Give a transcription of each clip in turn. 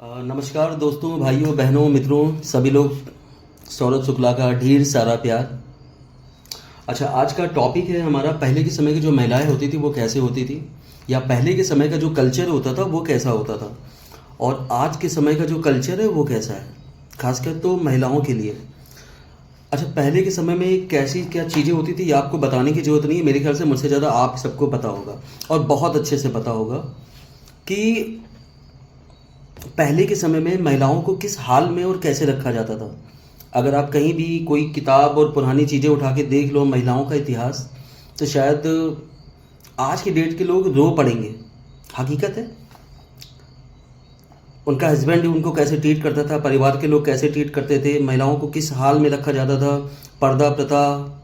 नमस्कार दोस्तों, भाइयों, बहनों, मित्रों, सभी लोग। सौरभ शुक्ला का ढेर सारा प्यार। अच्छा, आज का टॉपिक है हमारा, पहले के समय की जो महिलाएं होती थी वो कैसे होती थी, या पहले के समय का जो कल्चर होता था वो कैसा होता था, और आज के समय का जो कल्चर है वो कैसा है, खासकर तो महिलाओं के लिए। अच्छा, पहले के समय में कैसी क्या चीज़ें होती थी ये आपको बताने की ज़रूरत नहीं है। मेरे ख्याल से मुझसे ज़्यादा आप सबको पता होगा, और बहुत अच्छे से पता होगा कि पहले के समय में महिलाओं को किस हाल में और कैसे रखा जाता था। अगर आप कहीं भी कोई किताब और पुरानी चीज़ें उठा के देख लो महिलाओं का इतिहास, तो शायद आज की डेट के लोग रो पड़ेंगे। हकीकत है, उनका हस्बैंड उनको कैसे ट्रीट करता था, परिवार के लोग कैसे ट्रीट करते थे, महिलाओं को किस हाल में रखा जाता था। पर्दा प्रथा,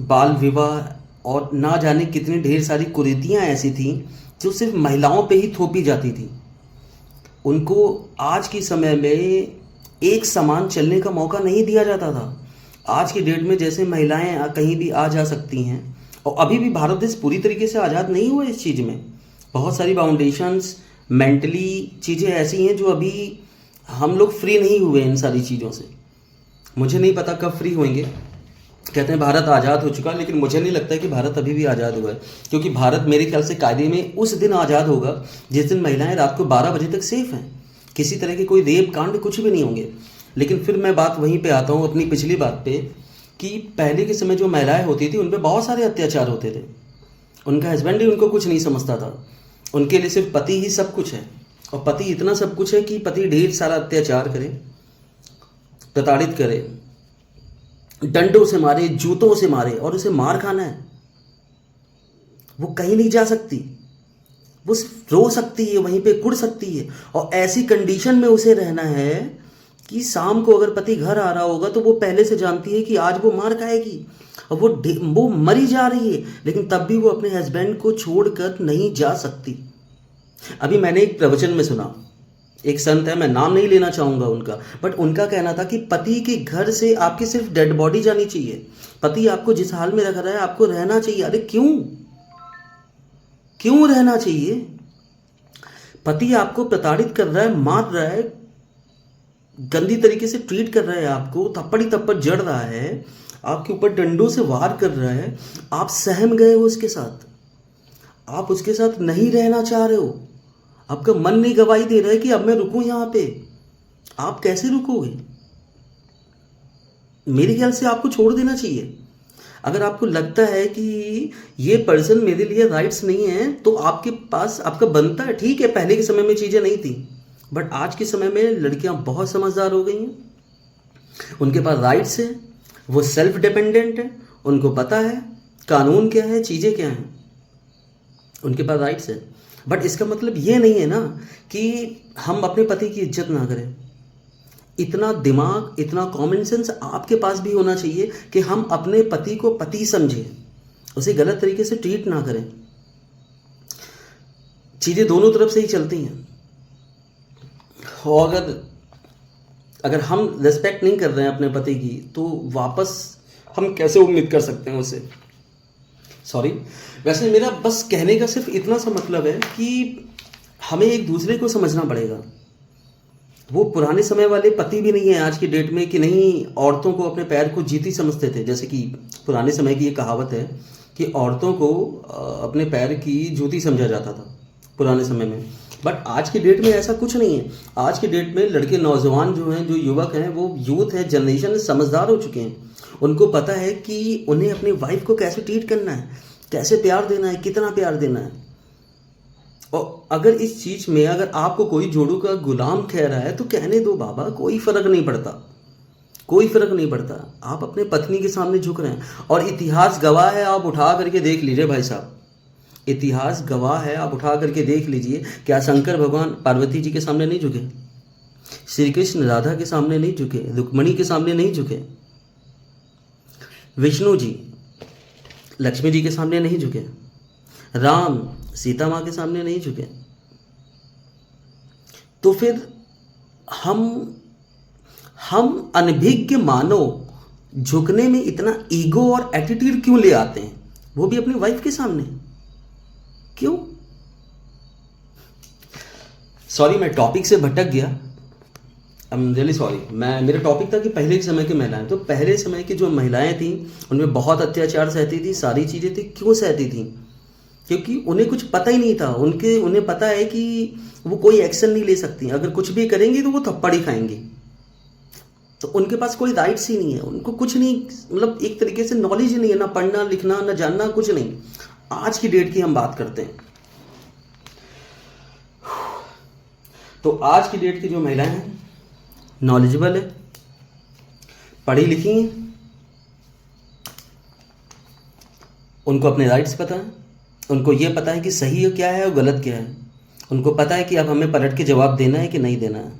बाल विवाह, और ना जाने कितनी ढेर सारी कुरीतियाँ ऐसी थीं जो सिर्फ महिलाओं पे ही थोपी जाती थी। उनको आज के समय में एक समान चलने का मौका नहीं दिया जाता था। आज की डेट में जैसे महिलाएं कहीं भी आ जा सकती हैं, और अभी भी भारत देश पूरी तरीके से आज़ाद नहीं हुआ इस चीज़ में। बहुत सारी बाउंडेशंस, मेंटली चीज़ें ऐसी हैं जो अभी हम लोग फ्री नहीं हुए इन सारी चीज़ों से। मुझे नहीं पता कब फ्री होंगे। कहते हैं भारत आज़ाद हो चुका, लेकिन मुझे नहीं लगता है कि भारत अभी भी आज़ाद हुआ है, क्योंकि भारत मेरे ख्याल से कायदे में उस दिन आज़ाद होगा जिस दिन महिलाएं रात को 12 बजे तक सेफ हैं, किसी तरह के कोई रेप कांड कुछ भी नहीं होंगे। लेकिन फिर मैं बात वहीं पे आता हूँ, अपनी पिछली बात पे, कि पहले के समय जो महिलाएं होती थी उन पर बहुत सारे अत्याचार होते थे। उनका हस्बैंड ही उनको कुछ नहीं समझता था, उनके लिए सिर्फ पति ही सब कुछ है। और पति इतना सब कुछ है कि पति ढेर सारा अत्याचार करे, प्रताड़ित करे, डंडों से मारे, जूतों से मारे, और उसे मार खाना है। वो कहीं नहीं जा सकती, वो सिर्फ रो सकती है, वहीं पे कुड़ सकती है। और ऐसी कंडीशन में उसे रहना है कि शाम को अगर पति घर आ रहा होगा तो वो पहले से जानती है कि आज वो मार खाएगी, और वो मरी जा रही है, लेकिन तब भी वो अपने हस्बैंड को छोड़कर नहीं जा सकती। अभी मैंने एक प्रवचन में सुना, एक संत है, मैं नाम नहीं लेना चाहूँगा उनका, बट उनका कहना था कि पति के घर से आपकी सिर्फ डेड बॉडी जानी चाहिए। पति आपको जिस हाल में रख रहा है आपको रहना चाहिए। अरे क्यों क्यों रहना चाहिए? पति आपको प्रताड़ित कर रहा है, मार रहा है, गंदी तरीके से ट्रीट कर रहा है, आपको थप्पड़ी थप्पड़ जड़ रहा है, आपके ऊपर डंडों से वार कर रहा है, आप सहम गए हो उसके साथ, आप उसके साथ नहीं रहना चाह रहे हो, आपका मन नहीं गवाही दे रहा है कि अब मैं रुकूं यहाँ पे। आप कैसे रुकोगे? मेरे ख्याल से आपको छोड़ देना चाहिए। अगर आपको लगता है कि ये पर्सन मेरे लिए राइट्स नहीं है, तो आपके पास आपका बनता है। ठीक है, पहले के समय में चीज़ें नहीं थी, बट आज के समय में लड़कियां बहुत समझदार हो गई हैं। उनके पास राइट्स हैं, वो सेल्फ डिपेंडेंट है, उनको पता है कानून क्या है, चीज़ें क्या हैं, उनके पास राइट्स है। बट इसका मतलब ये नहीं है ना कि हम अपने पति की इज्जत ना करें। इतना दिमाग, इतना कॉमन सेंस आपके पास भी होना चाहिए कि हम अपने पति को पति समझें, उसे गलत तरीके से ट्रीट ना करें। चीज़ें दोनों तरफ से ही चलती हैं, और अगर हम रिस्पेक्ट नहीं कर रहे हैं अपने पति की, तो वापस हम कैसे उम्मीद कर सकते हैं उससे? सॉरी, वैसे मेरा बस कहने का सिर्फ इतना सा मतलब है कि हमें एक दूसरे को समझना पड़ेगा। वो पुराने समय वाले पति भी नहीं है आज की डेट में कि नहीं, औरतों को अपने पैर को जीती समझते थे। जैसे कि पुराने समय की ये कहावत है कि औरतों को अपने पैर की जूती समझा जाता था पुराने समय में। बट आज की डेट में ऐसा कुछ नहीं है। आज की डेट में लड़के, नौजवान जो हैं, जो युवक हैं, वो यूथ है, जनरेशन समझदार हो चुके हैं। उनको पता है कि उन्हें अपनी वाइफ को कैसे ट्रीट करना है, कैसे प्यार देना है, कितना प्यार देना है। और अगर इस चीज़ में अगर आपको कोई जोड़ू का गुलाम कह रहा है तो कहने दो बाबा, कोई फ़र्क नहीं पड़ता, कोई फ़र्क नहीं पड़ता। आप अपने पत्नी के सामने झुक रहे हैं, और इतिहास गवाह है, आप उठा करके देख लीजिए भाई साहब, इतिहास गवाह है, आप उठा करके देख लीजिए। क्या शंकर भगवान पार्वती जी के सामने नहीं झुके? श्री कृष्ण राधा के सामने नहीं झुके? रुक्मणी के सामने नहीं झुके? विष्णु जी लक्ष्मी जी के सामने नहीं झुके? राम सीता माँ के सामने नहीं झुके? तो फिर हम अनभिज्ञ मानव झुकने में इतना ईगो और एटीट्यूड क्यों ले आते हैं, वो भी अपनी वाइफ के सामने? क्यों? सॉरी, मैं टॉपिक से भटक गया। I am really sorry. मेरा टॉपिक था कि पहले के समय की महिलाएं, तो पहले समय की जो महिलाएं थीं उनमें बहुत अत्याचार सहती थी, सारी चीज़ें थी। क्यों सहती थी? क्योंकि उन्हें कुछ पता ही नहीं था। उन्हें पता है कि वो कोई एक्शन नहीं ले सकती, अगर कुछ भी करेंगी तो वो थप्पड़ ही खाएंगी। तो उनके पास कोई राइट्स ही नहीं है, उनको कुछ नहीं, मतलब एक तरीके से नॉलेज ही नहीं है, ना पढ़ना लिखना ना जानना, कुछ नहीं। आज की डेट की हम बात करते हैं, तो आज की डेट की जो महिलाएं हैं नॉलेजेबल है, पढ़ी लिखी हैं, उनको अपने राइट्स पता है, उनको ये पता है कि सही क्या है और गलत क्या है, उनको पता है कि अब हमें पलट के जवाब देना है कि नहीं देना है।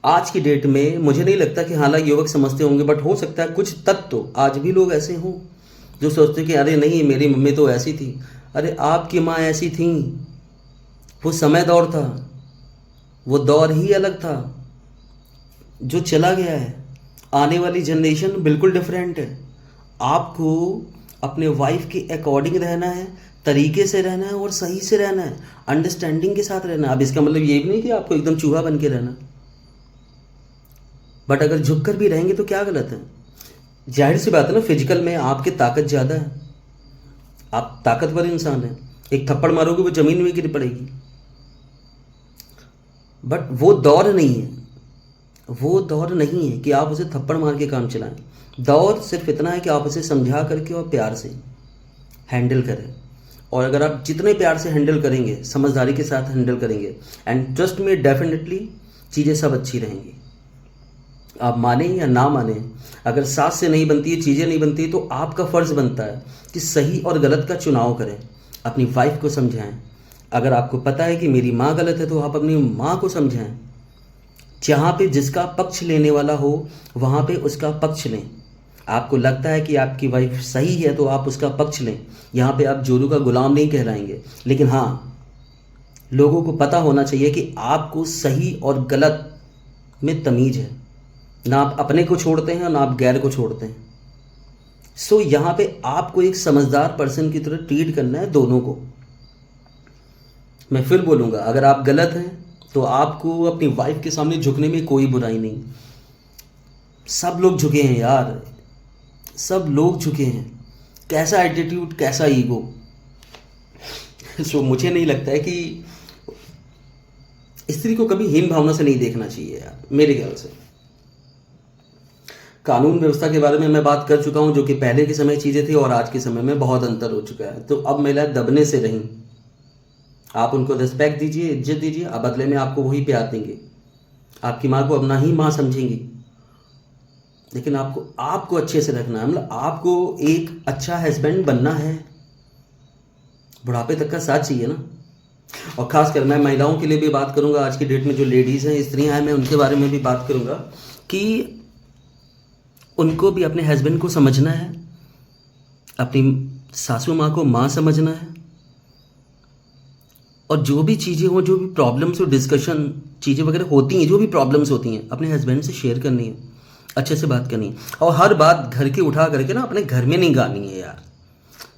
आज की डेट में मुझे नहीं लगता कि हालांकि युवक समझते होंगे, बट हो सकता है कुछ तत्व तो आज भी लोग ऐसे हों जो सोचते कि अरे नहीं, मेरी मम्मी तो ऐसी थी। अरे आपकी माँ ऐसी थी, वो समय दौर था, वो दौर ही अलग था जो चला गया है। आने वाली जनरेशन बिल्कुल डिफरेंट है। आपको अपने वाइफ के अकॉर्डिंग रहना है, तरीके से रहना है और सही से रहना है, अंडरस्टैंडिंग के साथ रहना है। अब इसका मतलब ये भी नहीं कि आपको एकदम चूहा बन के रहना, बट अगर झुक कर भी रहेंगे तो क्या गलत है? जाहिर सी बात है ना, फिजिकल में आपकी ताकत ज़्यादा है, आप ताकतवर इंसान हैं, एक थप्पड़ मारोगे वो ज़मीन में गिर पड़ेगी। बट वो दौर नहीं है, वो दौर नहीं है कि आप उसे थप्पड़ मार के काम चलाएं। दौर सिर्फ इतना है कि आप उसे समझा करके और प्यार से हैंडल करें। और अगर आप जितने प्यार से हैंडल करेंगे, समझदारी के साथ हैंडल करेंगे, एंड ट्रस्ट में डेफिनेटली चीज़ें सब अच्छी रहेंगी। आप माने या ना माने, अगर सास से नहीं बनती है, चीज़ें नहीं बनती, तो आपका फ़र्ज़ बनता है कि सही और गलत का चुनाव करें, अपनी वाइफ को समझाएं। अगर आपको पता है कि मेरी माँ गलत है तो आप अपनी माँ को समझाएं। जहाँ पे जिसका पक्ष लेने वाला हो वहाँ पे उसका पक्ष लें। आपको लगता है कि आपकी वाइफ सही है तो आप उसका पक्ष लें। यहाँ पे आप जोरू का गुलाम नहीं कहलाएंगे, लेकिन हाँ, लोगों को पता होना चाहिए कि आपको सही और गलत में तमीज़ है। ना आप अपने को छोड़ते हैं ना आप गैर को छोड़ते हैं। सो यहाँ पे आपको एक समझदार पर्सन की तरह ट्रीट करना है दोनों को। मैं फिर बोलूँगा, अगर आप गलत हैं तो आपको अपनी वाइफ के सामने झुकने में कोई बुराई नहीं। सब लोग झुके हैं यार, सब लोग झुके हैं। कैसा एटीट्यूड, कैसा ईगो। सो मुझे नहीं लगता है कि स्त्री को कभी हीन भावना से नहीं देखना चाहिए यार, मेरे ख्याल से। कानून व्यवस्था के बारे में मैं बात कर चुका हूँ, जो कि पहले के समय चीज़ें थी और आज के समय में बहुत अंतर हो चुका है। तो अब महिलाएं दबने से रहीं, आप उनको रिस्पेक्ट दीजिए, इज्जत दीजिए, अब बदले में आपको वही प्यार देंगे। आपकी माँ को अपना ही माँ समझेंगी, लेकिन आपको अच्छे से रखना है। मतलब आपको एक अच्छा हस्बैंड बनना है, बुढ़ापे तक का साथ चाहिए ना। और ख़ासकर मैं महिलाओं के लिए भी बात करूँगा, आज की डेट में जो लेडीज़ हैं, स्त्रियाँ हैं, मैं उनके बारे में भी बात करूँगा कि उनको भी अपने हस्बैंड को समझना है, अपनी सासू माँ को माँ समझना है, और जो भी चीज़ें हों, जो भी प्रॉब्लम्स और डिस्कशन चीज़ें वगैरह होती हैं, जो भी प्रॉब्लम्स होती हैं, अपने हस्बैंड से शेयर करनी है, अच्छे से बात करनी है। और हर बात घर की उठा करके ना अपने घर में नहीं गानी है यार।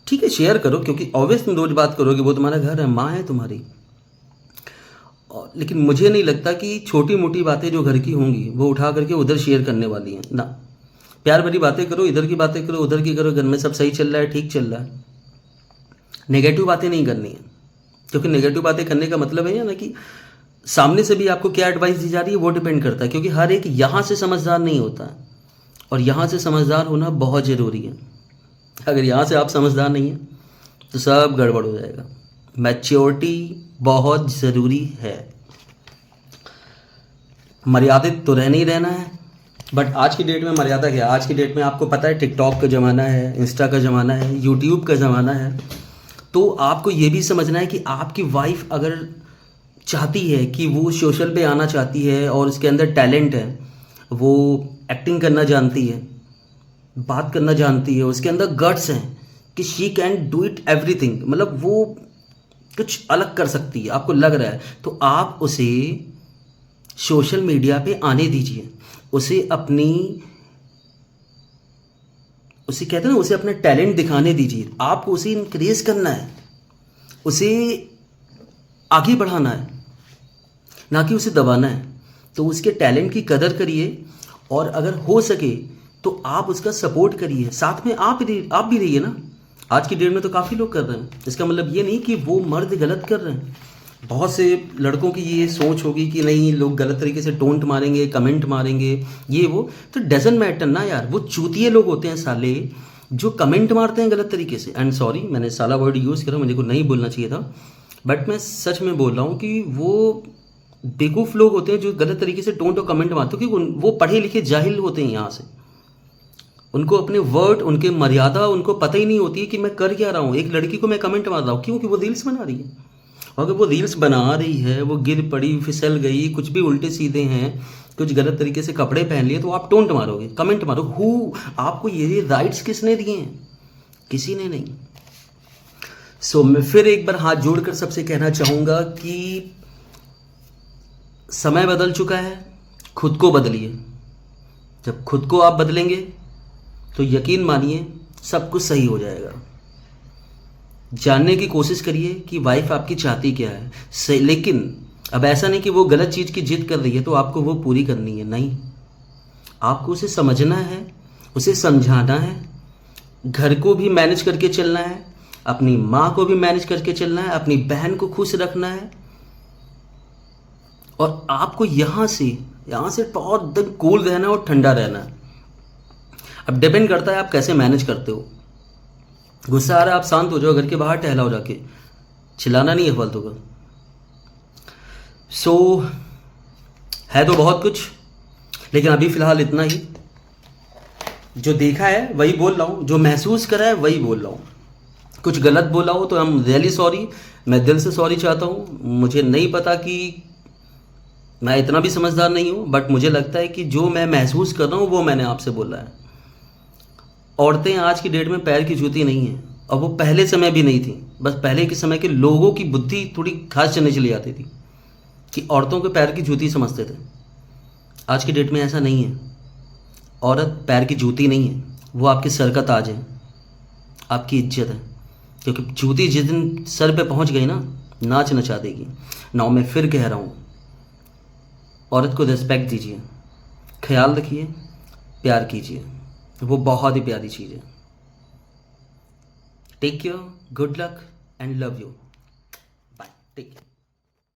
ठीक है, शेयर करो, क्योंकि ऑब्वियस तुम रोज़ बात करोगे, वो तुम्हारा घर है, माँ है तुम्हारी। लेकिन मुझे नहीं लगता कि छोटी मोटी बातें जो घर की होंगी वो उठा करके उधर शेयर करने वाली हैं ना। प्यार भरी बातें करो, इधर की बातें करो, उधर की करो, घर में सब सही चल रहा है, ठीक चल रहा है। नेगेटिव बातें नहीं करनी है, क्योंकि नेगेटिव बातें करने का मतलब है ना कि सामने से भी आपको क्या एडवाइस दी जा रही है वो डिपेंड करता है, क्योंकि हर एक यहाँ से समझदार नहीं होता है, और यहाँ से समझदार होना बहुत ज़रूरी है। अगर यहाँ से आप समझदार नहीं हैं तो सब गड़बड़ हो जाएगा। मैच्योरिटी बहुत ज़रूरी है। मर्यादित तो रहना ही रहना है, बट आज की डेट में मर्यादा क्या है? आज की डेट में आपको पता है टिकटॉक का ज़माना है, इंस्टा का ज़माना है, यूट्यूब का ज़माना है। तो आपको ये भी समझना है कि आपकी वाइफ अगर चाहती है कि वो सोशल पे आना चाहती है और उसके अंदर टैलेंट है, वो एक्टिंग करना जानती है, बात करना जानती है, उसके अंदर गट्स हैं कि she can do it everything, मतलब वो कुछ अलग कर सकती है, आपको लग रहा है, तो आप उसे सोशल मीडिया पे आने दीजिए। उसे कहते हैं ना, उसे अपना टैलेंट दिखाने दीजिए। आपको उसे इंक्रेज करना है, उसे आगे बढ़ाना है, ना कि उसे दबाना है। तो उसके टैलेंट की कदर करिए, और अगर हो सके तो आप उसका सपोर्ट करिए, साथ में आप भी रहिए ना। आज की डेट में तो काफ़ी लोग कर रहे हैं, इसका मतलब ये नहीं कि वो मर्द गलत कर रहे हैं। बहुत से लड़कों की ये सोच होगी कि नहीं, लोग गलत तरीके से टोंट मारेंगे, कमेंट मारेंगे, ये वो, तो डजेंट मैटर ना यार। वो चूतिए लोग होते हैं साले, जो कमेंट मारते हैं गलत तरीके से। एंड सॉरी, मैंने साला वर्ड यूज़ करा, मुझे को नहीं बोलना चाहिए था, बट मैं सच में बोल रहा हूँ कि वो बेवकूफ़ लोग होते हैं जो गलत तरीके से टोंट और कमेंट मारते हैं, क्योंकि वो पढ़े लिखे जाहिल होते हैं यहाँ से। उनको अपने वर्ड, उनके मर्यादा उनको पता ही नहीं होती है कि मैं कर क्या रहा हूँ। एक लड़की को मैं कमेंट मार रहा हूँ, क्योंकि वो रील्स बना रही है। अगर वो रील्स बना रही है, वो गिर पड़ी, फिसल गई, कुछ भी उल्टे सीधे हैं, कुछ गलत तरीके से कपड़े पहन लिए, तो आप टोंट मारोगे, कमेंट मारो। आपको ये राइट्स किसने दिए हैं? किसी ने नहीं। सो मैं फिर एक बार हाथ जोड़कर सबसे कहना चाहूँगा कि समय बदल चुका है, खुद को बदलिए। जब खुद को आप बदलेंगे तो यकीन मानिए सब कुछ सही हो जाएगा। जानने की कोशिश करिए कि वाइफ आपकी चाहती क्या है सही, लेकिन अब ऐसा नहीं कि वो गलत चीज़ की जिद कर रही है तो आपको वो पूरी करनी है, नहीं। आपको उसे समझना है, उसे समझाना है, घर को भी मैनेज करके चलना है, अपनी माँ को भी मैनेज करके चलना है, अपनी बहन को खुश रखना है, और आपको यहाँ से बहुत दिन कूल रहना है और ठंडा रहना है। अब डिपेंड करता है आप कैसे मैनेज करते हो। गुस्सा आ रहा है, आप शांत हो जाओ, घर के बाहर टहलाओ जाके, चिल्लाना नहीं है फालतू का। सो है तो बहुत कुछ, लेकिन अभी फ़िलहाल इतना ही। जो देखा है वही बोल रहा हूँ, जो महसूस करा है वही बोल रहा हूँ। कुछ गलत बोला हो तो आई एम रियली सॉरी, मैं दिल से सॉरी चाहता हूँ। मुझे नहीं पता कि मैं इतना भी समझदार नहीं हूँ, बट मुझे लगता है कि जो मैं महसूस कर रहा हूँ वो मैंने आपसे बोला है। औरतें आज की डेट में पैर की जूती नहीं हैं, और वो पहले समय भी नहीं थी। बस पहले के समय के लोगों की बुद्धि थोड़ी खास चलने चली जाती थी कि औरतों को पैर की जूती समझते थे। आज की डेट में ऐसा नहीं है। औरत पैर की जूती नहीं है, वो आपके सर का ताज है, आपकी इज्जत है। क्योंकि जूती जिस दिन सर पे पहुंच गई ना, नाच नचा देगी। नाउ मैं फिर कह रहा हूँ, औरत को रिस्पेक्ट दीजिए, ख्याल रखिए, प्यार कीजिए, वो बहुत ही प्यारी चीज़ है। Take care, good luck and love you, bye, take care.